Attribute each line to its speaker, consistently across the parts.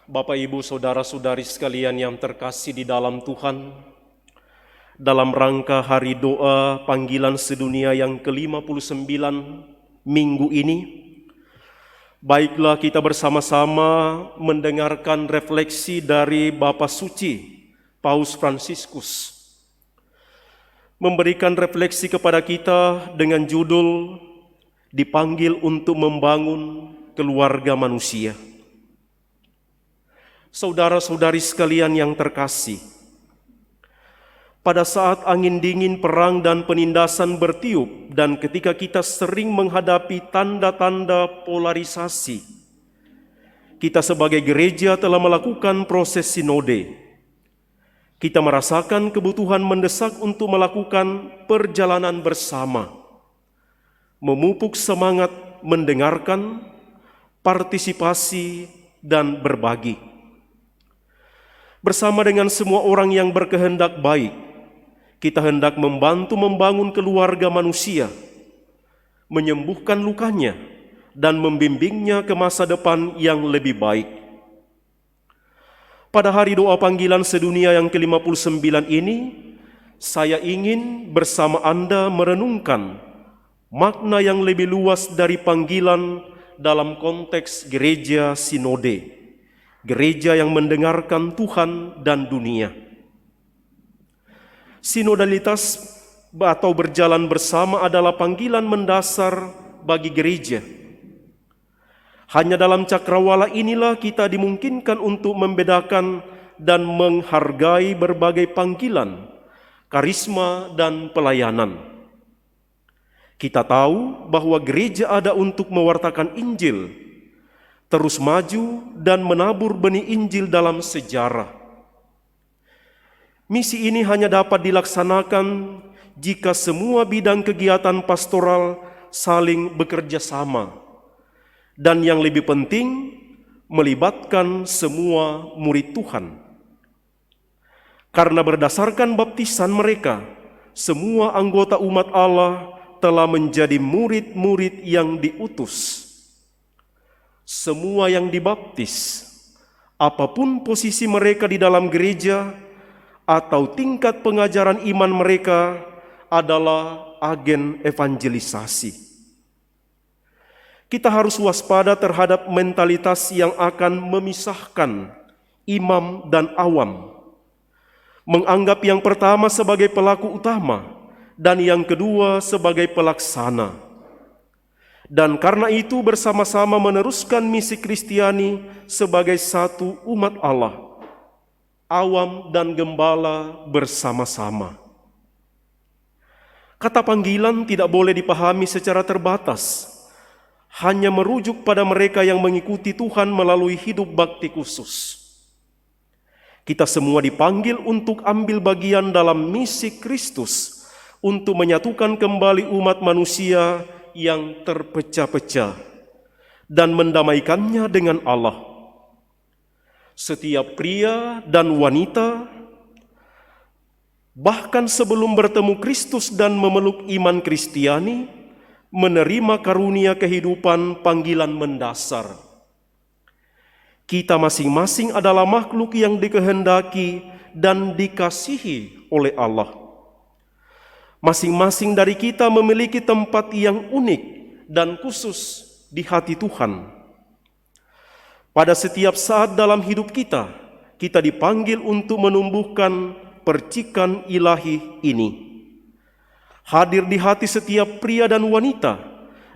Speaker 1: Bapak, Ibu, Saudara-saudari sekalian yang terkasih di dalam Tuhan, dalam rangka hari doa panggilan sedunia yang ke-59 minggu ini, baiklah kita bersama-sama mendengarkan refleksi dari Bapa Suci, Paus Fransiskus, memberikan refleksi kepada kita dengan judul dipanggil untuk membangun keluarga manusia. Saudara-saudari sekalian yang terkasih, pada saat angin dingin perang dan penindasan bertiup dan ketika kita sering menghadapi tanda-tanda polarisasi, kita sebagai gereja telah melakukan proses sinode. Kita merasakan kebutuhan mendesak untuk melakukan perjalanan bersama, memupuk semangat mendengarkan, partisipasi, dan berbagi. Bersama dengan semua orang yang berkehendak baik, kita hendak membantu membangun keluarga manusia, menyembuhkan lukanya, dan membimbingnya ke masa depan yang lebih baik. Pada hari doa panggilan sedunia yang ke-59 ini, saya ingin bersama Anda merenungkan makna yang lebih luas dari panggilan dalam konteks gereja sinode, gereja yang mendengarkan Tuhan dan dunia. Sinodalitas atau berjalan bersama adalah panggilan mendasar bagi gereja. Hanya dalam cakrawala inilah kita dimungkinkan untuk membedakan dan menghargai berbagai panggilan, karisma, dan pelayanan. Kita tahu bahwa gereja ada untuk mewartakan Injil, terus maju dan menabur benih Injil dalam sejarah. Misi ini hanya dapat dilaksanakan jika semua bidang kegiatan pastoral saling bekerja sama, dan yang lebih penting, melibatkan semua murid Tuhan. Karena berdasarkan baptisan mereka, semua anggota umat Allah telah menjadi murid-murid yang diutus. Semua yang dibaptis, apapun posisi mereka di dalam gereja atau tingkat pengajaran iman mereka, adalah agen evangelisasi. Kita harus waspada terhadap mentalitas yang akan memisahkan imam dan awam, menganggap yang pertama sebagai pelaku utama dan yang kedua sebagai pelaksana. Dan karena itu bersama-sama meneruskan misi Kristiani sebagai satu umat Allah, awam dan gembala bersama-sama. Kata panggilan tidak boleh dipahami secara terbatas, hanya merujuk pada mereka yang mengikuti Tuhan melalui hidup bakti khusus. Kita semua dipanggil untuk ambil bagian dalam misi Kristus untuk menyatukan kembali umat manusia yang terpecah-pecah dan mendamaikannya dengan Allah. Setiap pria dan wanita, bahkan sebelum bertemu Kristus dan memeluk iman Kristiani, menerima karunia kehidupan panggilan mendasar. Kita masing-masing adalah makhluk yang dikehendaki dan dikasihi oleh Allah. Masing-masing dari kita memiliki tempat yang unik dan khusus di hati Tuhan. Pada setiap saat dalam hidup kita, kita dipanggil untuk menumbuhkan percikan ilahi ini, hadir di hati setiap pria dan wanita,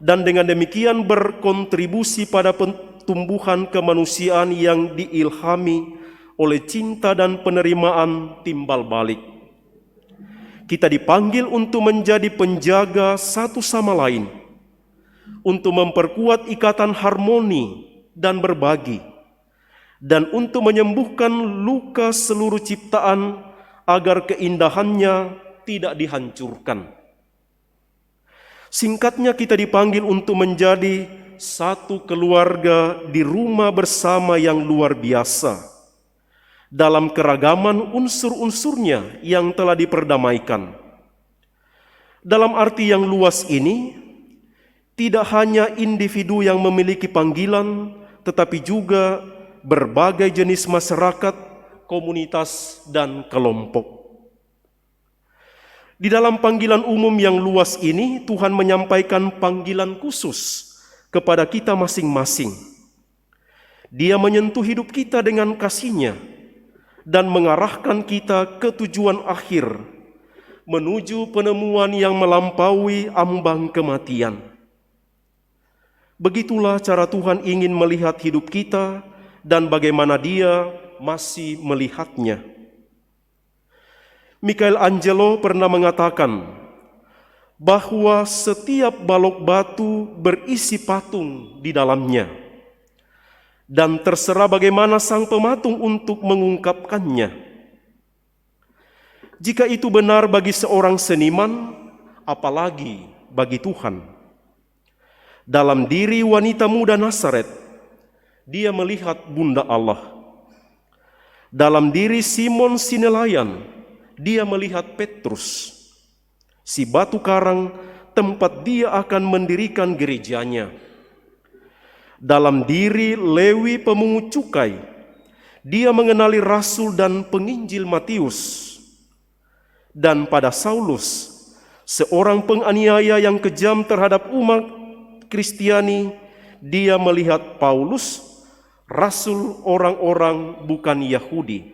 Speaker 1: dan dengan demikian berkontribusi pada pertumbuhan kemanusiaan yang diilhami oleh cinta dan penerimaan timbal balik. Kita dipanggil untuk menjadi penjaga satu sama lain, untuk memperkuat ikatan harmoni dan berbagi, dan untuk menyembuhkan luka seluruh ciptaan agar keindahannya tidak dihancurkan. Singkatnya, kita dipanggil untuk menjadi satu keluarga di rumah bersama yang luar biasa, dalam keragaman unsur-unsurnya yang telah diperdamaikan. Dalam arti yang luas ini, tidak hanya individu yang memiliki panggilan, tetapi juga berbagai jenis masyarakat, komunitas, dan kelompok. Di dalam panggilan umum yang luas ini, Tuhan menyampaikan panggilan khusus kepada kita masing-masing. Dia menyentuh hidup kita dengan kasih-Nya dan mengarahkan kita ke tujuan akhir, menuju penemuan yang melampaui ambang kematian. Begitulah cara Tuhan ingin melihat hidup kita dan bagaimana Dia masih melihatnya. Michelangelo pernah mengatakan bahwa setiap balok batu berisi patung di dalamnya, dan terserah bagaimana sang pematung untuk mengungkapkannya. Jika itu benar bagi seorang seniman, apalagi bagi Tuhan. Dalam diri wanita muda Nazaret, Dia melihat Bunda Allah. Dalam diri Simon si nelayan, Dia melihat Petrus, si batu karang tempat Dia akan mendirikan gerejanya. Dalam diri Lewi pemungut cukai, Dia mengenali Rasul dan penginjil Matius. Dan pada Saulus, seorang penganiaya yang kejam terhadap umat Kristiani, Dia melihat Paulus, Rasul orang-orang bukan Yahudi.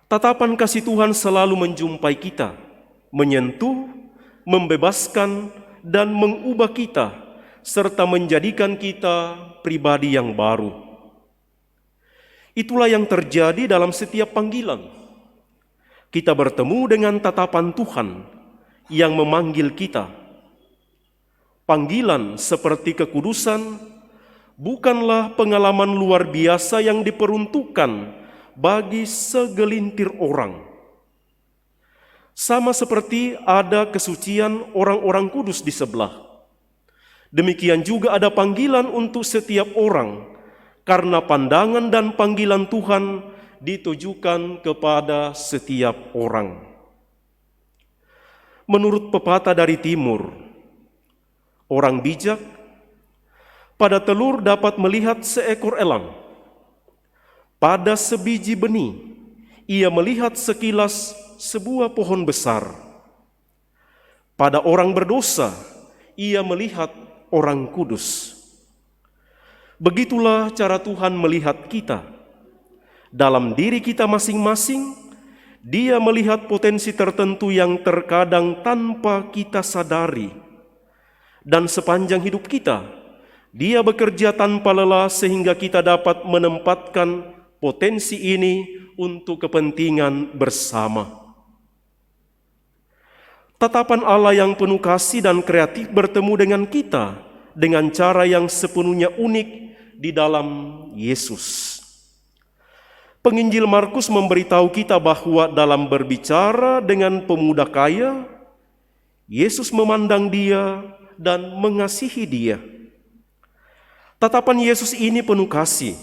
Speaker 1: Tatapan kasih Tuhan selalu menjumpai kita, menyentuh, membebaskan, dan mengubah kita, serta menjadikan kita pribadi yang baru. Itulah yang terjadi dalam setiap panggilan. Kita bertemu dengan tatapan Tuhan yang memanggil kita. Panggilan seperti kekudusan bukanlah pengalaman luar biasa yang diperuntukkan bagi segelintir orang. Sama seperti ada kesucian orang-orang kudus di sebelah. Demikian juga ada panggilan untuk setiap orang, karena pandangan dan panggilan Tuhan ditujukan kepada setiap orang. Menurut pepatah dari timur, orang bijak pada telur dapat melihat seekor elang. Pada sebiji benih, ia melihat sekilas sebuah pohon besar. Pada orang berdosa, ia melihat orang kudus. Begitulah cara Tuhan melihat kita. Dalam diri kita masing-masing, Dia melihat potensi tertentu yang terkadang tanpa kita sadari. Dan sepanjang hidup kita, Dia bekerja tanpa lelah sehingga kita dapat menempatkan potensi ini untuk kepentingan bersama. Tatapan Allah yang penuh kasih dan kreatif bertemu dengan kita dengan cara yang sepenuhnya unik di dalam Yesus. Penginjil Markus memberitahu kita bahwa dalam berbicara dengan pemuda kaya, Yesus memandang dia dan mengasihi dia. Tatapan Yesus ini penuh kasih,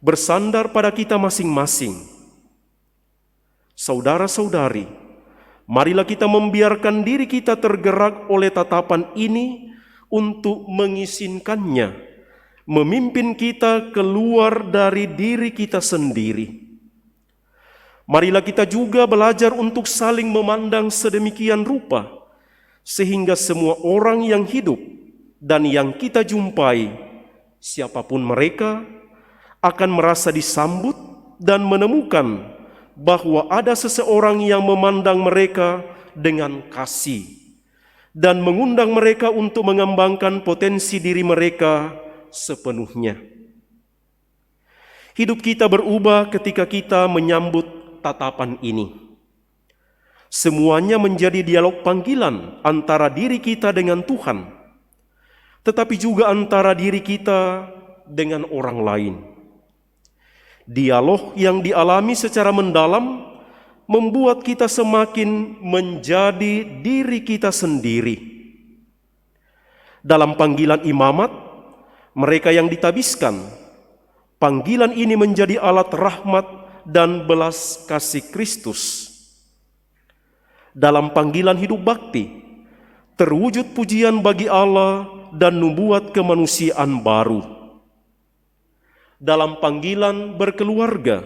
Speaker 1: bersandar pada kita masing-masing. Saudara-saudari, marilah kita membiarkan diri kita tergerak oleh tatapan ini untuk mengizinkannya memimpin kita keluar dari diri kita sendiri. Marilah kita juga belajar untuk saling memandang sedemikian rupa, sehingga semua orang yang hidup dan yang kita jumpai, siapapun mereka, akan merasa disambut dan menemukan bahwa ada seseorang yang memandang mereka dengan kasih dan mengundang mereka untuk mengembangkan potensi diri mereka sepenuhnya. Hidup kita berubah ketika kita menyambut tatapan ini. Semuanya menjadi dialog panggilan antara diri kita dengan Tuhan, tetapi juga antara diri kita dengan orang lain. Dialog yang dialami secara mendalam membuat kita semakin menjadi diri kita sendiri. Dalam panggilan imamat, mereka yang ditabiskan, panggilan ini menjadi alat rahmat dan belas kasih Kristus. Dalam panggilan hidup bakti, terwujud pujian bagi Allah dan nubuat kemanusiaan baru. dalam panggilan berkeluarga.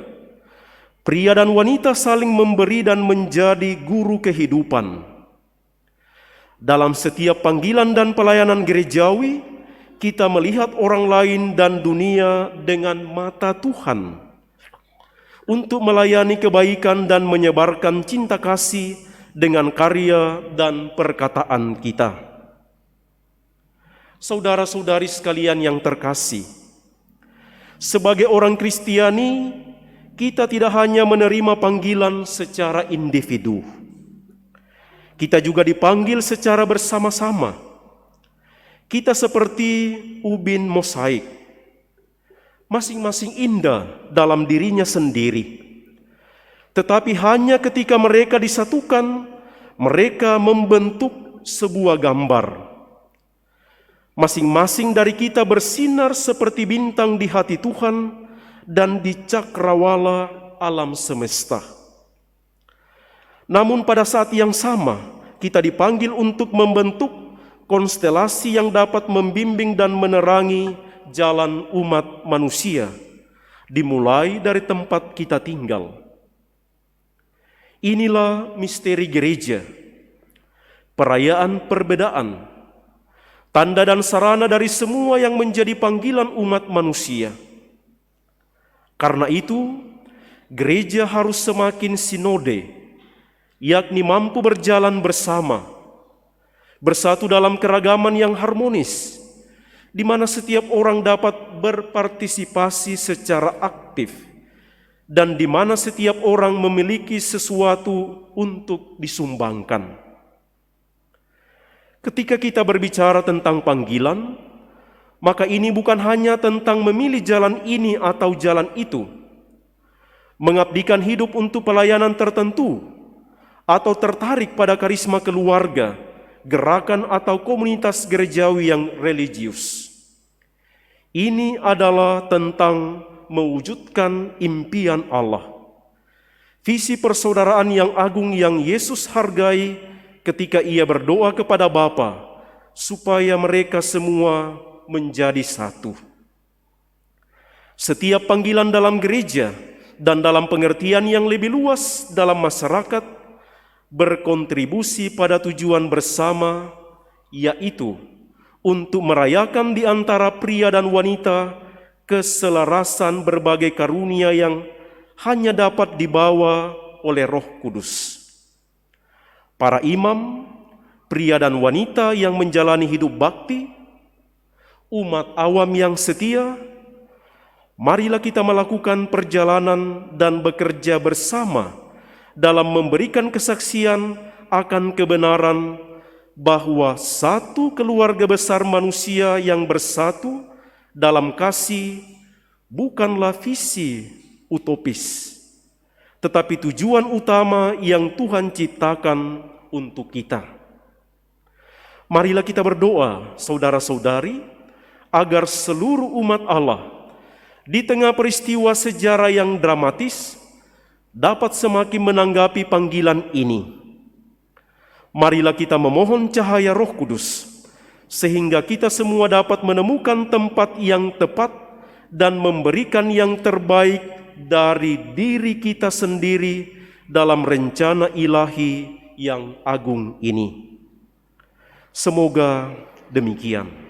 Speaker 1: Pria dan wanita saling memberi dan menjadi guru kehidupan. Dalam setiap panggilan dan pelayanan gerejawi, kita melihat orang lain dan dunia dengan mata Tuhan untuk melayani kebaikan dan menyebarkan cinta kasih dengan karya dan perkataan kita. Saudara-saudari sekalian yang terkasih, sebagai orang Kristiani, kita tidak hanya menerima panggilan secara individu. Kita juga dipanggil secara bersama-sama. Kita seperti ubin mosaik, masing-masing indah dalam dirinya sendiri. Tetapi hanya ketika mereka disatukan, mereka membentuk sebuah gambar. Masing-masing dari kita bersinar seperti bintang di hati Tuhan dan di cakrawala alam semesta. Namun pada saat yang sama, kita dipanggil untuk membentuk konstelasi yang dapat membimbing dan menerangi jalan umat manusia, dimulai dari tempat kita tinggal. Inilah misteri gereja, perayaan perbedaan, tanda dan sarana dari semua yang menjadi panggilan umat manusia. Karena itu, gereja harus semakin sinode, yakni mampu berjalan bersama, bersatu dalam keragaman yang harmonis, di mana setiap orang dapat berpartisipasi secara aktif, dan di mana setiap orang memiliki sesuatu untuk disumbangkan. Ketika kita berbicara tentang panggilan, maka ini bukan hanya tentang memilih jalan ini atau jalan itu, mengabdikan hidup untuk pelayanan tertentu, atau tertarik pada karisma keluarga, gerakan atau komunitas gerejawi yang religius. Ini adalah tentang mewujudkan impian Allah, visi persaudaraan yang agung yang Yesus hargai ketika ia berdoa kepada Bapa supaya mereka semua menjadi satu. Setiap panggilan dalam gereja dan dalam pengertian yang lebih luas dalam masyarakat berkontribusi pada tujuan bersama, yaitu untuk merayakan di antara pria dan wanita keselarasan berbagai karunia yang hanya dapat dibawa oleh Roh Kudus. Para imam, pria dan wanita yang menjalani hidup bakti, umat awam yang setia, marilah kita melakukan perjalanan dan bekerja bersama dalam memberikan kesaksian akan kebenaran bahwa satu keluarga besar manusia yang bersatu dalam kasih bukanlah visi utopis, tetapi tujuan utama yang Tuhan ciptakan untuk kita. Marilah kita berdoa, saudara-saudari, agar seluruh umat Allah di tengah peristiwa sejarah yang dramatis dapat semakin menanggapi panggilan ini. Marilah kita memohon cahaya Roh Kudus, sehingga kita semua dapat menemukan tempat yang tepat dan memberikan yang terbaik dari diri kita sendiri dalam rencana ilahi yang agung ini. Semoga demikian.